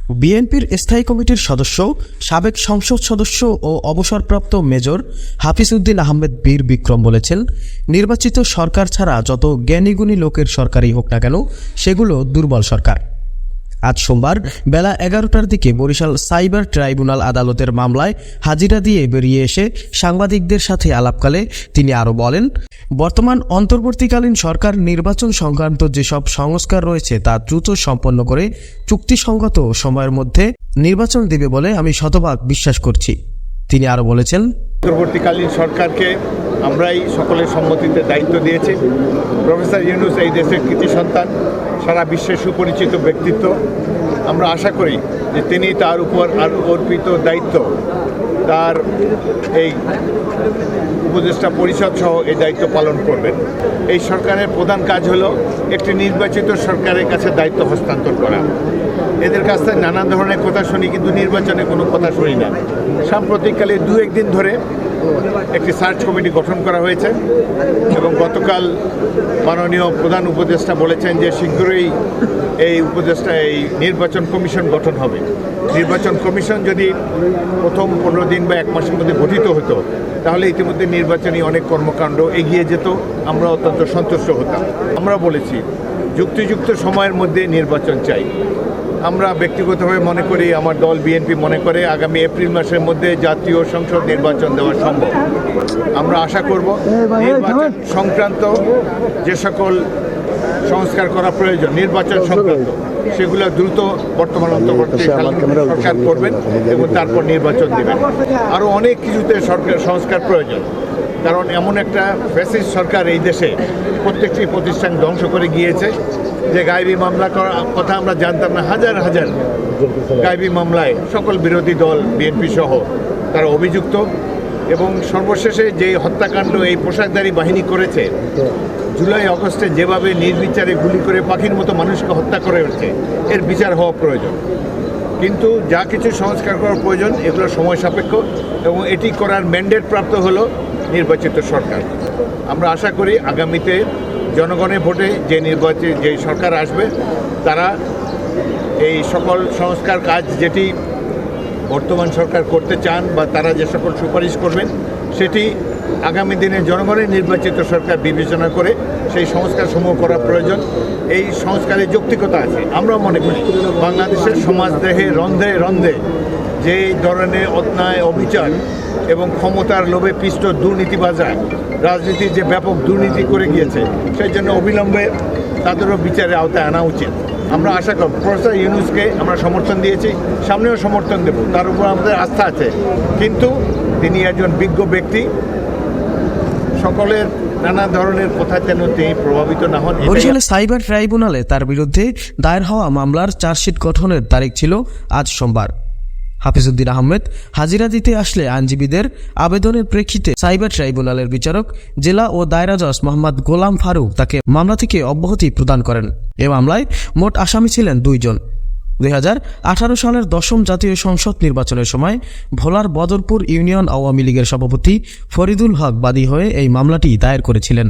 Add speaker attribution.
Speaker 1: বিএনপির স্থায়ী কমিটির সদস্য, সাবেক সংসদ সদস্য ও অবসরপ্রাপ্ত মেজর হাফিজ উদ্দিন আহমেদ বীর বিক্রম বলেছেন, নির্বাচিত সরকার ছাড়া যত জ্ঞানীগুণী লোকের সরকারই হোক না কেন, সেগুলো দুর্বল সরকার। আজ সোমবার বেলা 11টার দিকে বরিশাল সাইবার ট্রাইব্যুনাল আদালতের মামলায় হাজিরা দিয়ে বেরিয়ে এসে সাংবাদিকদের সাথে আলাপকালে তিনি আরও বলেন, বর্তমান অন্তর্বর্তীকালীন সরকার নির্বাচন সংক্রান্ত যেসব সংস্কার রয়েছে তা দ্রুত সম্পন্ন করে চুক্তিসঙ্গত সময়ের মধ্যে নির্বাচন দেবে বলে আমি শতভাগ বিশ্বাস করছি। তিনি আরও বলেছেন,
Speaker 2: অন্তর্বর্তীকালীন সরকারকে আমরাই সকলের সম্মতিতে দায়িত্ব দিয়েছি। প্রফেসর ইউনূস এই দেশের কৃতি সন্তান, সারা বিশ্বে সুপরিচিত ব্যক্তিত্ব। আমরা আশা করি যে তিনি তার উপর আর অর্পিত দায়িত্ব, তার এই উপদেষ্টা পরিষদ সহ এই দায়িত্ব পালন করবেন। এই সরকারের প্রধান কাজ হলো একটি নির্বাচিত সরকারের কাছে দায়িত্ব হস্তান্তর করা। এদের কাছ থেকে নানা ধরনের কথা শুনি, কিন্তু নির্বাচনে কোনো কথা শুনি না। সাম্প্রতিককালে দু-এক দিন ধরে একটি সার্চ কমিটি গঠন করা হয়েছে এবং গতকাল মাননীয় প্রধান উপদেষ্টা বলেছেন যে শীঘ্রই এই নির্বাচন কমিশন গঠন হবে। নির্বাচন কমিশন যদি প্রথম 15 দিন বা 1 মাসের মধ্যে গঠিত হতো, তাহলে ইতিমধ্যে নির্বাচনী অনেক কর্মকাণ্ড এগিয়ে যেত, আমরা অত্যন্ত সন্তুষ্ট হতাম। আমরা বলেছি যুক্তিযুক্ত সময়ের মধ্যে নির্বাচন চাই। আমরা ব্যক্তিগতভাবে মনে করি, আমার দল বিএনপি মনে করে আগামী এপ্রিল মাসের মধ্যে জাতীয় সংসদ নির্বাচন দেওয়া সম্ভব। আমরা আশা করব নির্বাচন সংক্রান্ত যে সকল সংস্কার করা প্রয়োজন নির্বাচন সংক্রান্ত, সেগুলো দ্রুত বর্তমান অন্তর্বর্তীকালীন সরকার করবেন এবং তারপর নির্বাচন দেবেন। আরও অনেক কিছুতে সংস্কার প্রয়োজন, কারণ এমন একটা ফ্যাসিস্ট সরকার এই দেশে প্রত্যেকটি প্রতিষ্ঠান ধ্বংস করে গিয়েছে যে গায়েবী মামলা করার কথা আমরা জানতাম না। হাজার হাজার গায়েবী মামলায় সকল বিরোধী দল বিএনপি সহ তারা অভিযুক্ত, এবং সর্বশেষে যে হত্যাকাণ্ড এই পোশাকধারী বাহিনী করেছে, জুলাই আগস্টে যেভাবে নির্বিচারে গুলি করে পাখির মতো মানুষকে হত্যা করে উঠছে, এর বিচার হওয়া প্রয়োজন। কিন্তু যা কিছু সংস্কার করার প্রয়োজন এগুলো সময় সাপেক্ষ, এবং এটি করার ম্যান্ডেট প্রাপ্ত হলো নির্বাচিত সরকার। আমরা আশা করি আগামীতে জনগণের ভোটে যে সরকার আসবে, তারা এই সকল সংস্কার কাজ যেটি বর্তমান সরকার করতে চান বা তারা যে সকল সুপারিশ করবেন, সেটি আগামী দিনে জনগণের নির্বাচিত সরকার বিবেচনা করে সেই সংস্কার সমূহ করা প্রয়োজন। এই সংস্কারের যৌক্তিকতা আছে। আমরা মনে করি বাংলাদেশের সমাজদেহে রন্ধে রন্ধে যে ধরনের অন্যায়, অবিচার এবং ক্ষমতার লোভে পিষ্ট দুর্নীতিবাজরা রাজনীতির যে ব্যাপক দুর্নীতি করে গিয়েছে, সেই জন্য অবিলম্বে তাদেরও বিচারের আওতায় আনা উচিত। আমরা আশা করি প্রফেসর ইউনূসকে আমরা সমর্থন দিয়েছি, সামনেও সমর্থন দেব, তার উপর আমাদের আস্থা আছে। কিন্তু তিনি একজন বিজ্ঞ ব্যক্তি, সকলের নানা ধরনের কথা যেন তিনি প্রভাবিত না হন।
Speaker 1: বরিশালে সাইবার ট্রাইব্যুনালে তার বিরুদ্ধে দায়ের হওয়া মামলার চার্জশিট গঠনের তারিখ ছিল আজ সোমবার। হাফিজ উদ্দিন আহমেদ হাজিরা দিতে আসলে আইনজীবীদের আবেদনের প্রেক্ষিতে সাইবার ট্রাইব্যুনালের বিচারক জেলা ও দায়রা জজ মোহাম্মদ গোলাম ফারুক তাকে মামলা থেকে অব্যাহতি প্রদান করেন। এ মামলায় মোট আসামি ছিলেন 2 জন। 2018 সালের 10ম জাতীয় সংসদ নির্বাচনের সময় ভোলার বদরপুর ইউনিয়ন আওয়ামী লীগের সভাপতি ফরিদুল হক বাদী হয়ে এই মামলাটি দায়ের করেছিলেন।